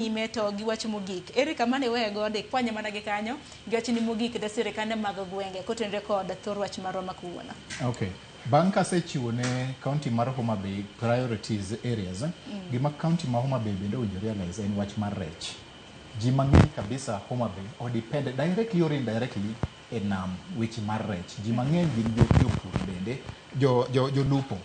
nyime to gi wach mogik. Ere kama ne wego de kwanya mana gi kanyo gi wach ni mogik de sirikande mag gwenge kotenre kod thor wach marwa makuona. Okay. Bang' kasechiwo ne county mar Homa Bay priorities areas, gima county ma Homa Bay bende owinjo realize en wach mar rech. Ji mang'eny kabisa Homa Bay o depend directly or indirectly e nam weche mar rech. Ji mang'eny gin jopur bende, jolupo.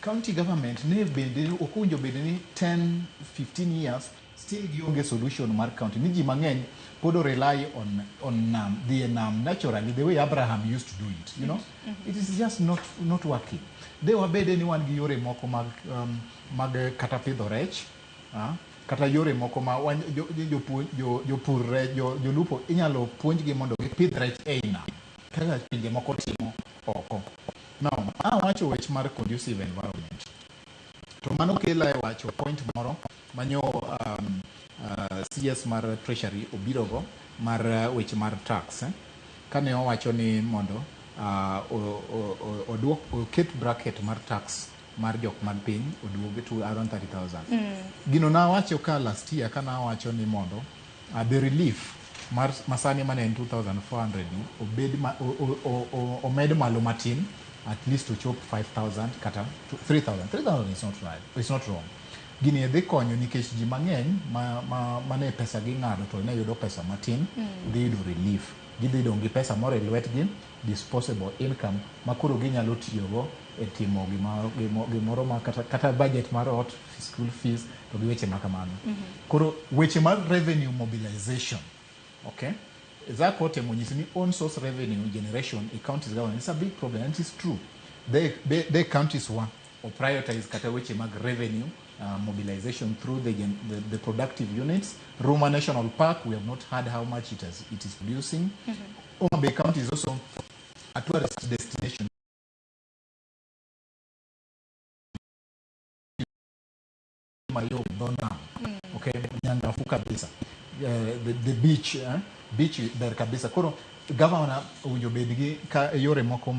County government ne bende okunjo bende ni 10-15 years still gionge solution mar county. Ni ji mang'eny pod rely on nam, the nam naturally the way Abraham used to do it, you know. It is just not working. De wabede ni wan gi yore moko mag kata pidho rech, kata yore moko ma jopur rech, jolupo inyalo puonjgi mondo gipidh rech ei nam kaka pinje moko timo oko. Now, wacho wech mar conducive environment. To mano kela e wacho point moro manyo CS mar Treasury obirogo mar weche mar tax. Kane owacho ni mondo oket bracket mar tax mar jok mag piny oduoge to around 30,000. Gino na wacho ka last year kana wacho ni mondo the relief mar masani mane en 2,400 obed omed malo matin at least to chop 5,000 kata 3,000. 3,000 is not right. It's not wrong. Gini edhi konyo nikech ji mang'eny mane pesa gi ng'ado to ne yudo pesa matin, dhi yudo relief. Gidhi dong' gi pesa moro e lwetgi, disposable income makoro ginyalo tiyogo e timo gimoro ma kata budget mar ot, school fees to gi weche makamano. Koro weche mar revenue mobilization, okay? Zako otemo nyisi ni own source revenue generation in counties government is a big problem, and it is true. They counties one or prioritize kata weche mag revenue mobilization through the productive units. Roma National Park, we have not heard how much it is producing. Homa Bay County is also a tourist destination. Okay, Nyangafu kabisa. The beach, beach ber kabisa. Koro governor owinjo bedgi ka yore moko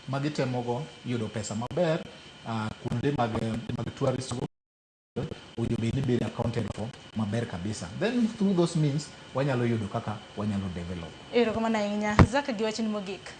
magitemogo yudo pesa maber, kuonde mag tourist owinjo bedni bedo accounted for maber kabisa. Then through those means wanyalo yudo kaka wanyalo develop. Erokamano ahinya. Zaka gi wach ni mogik.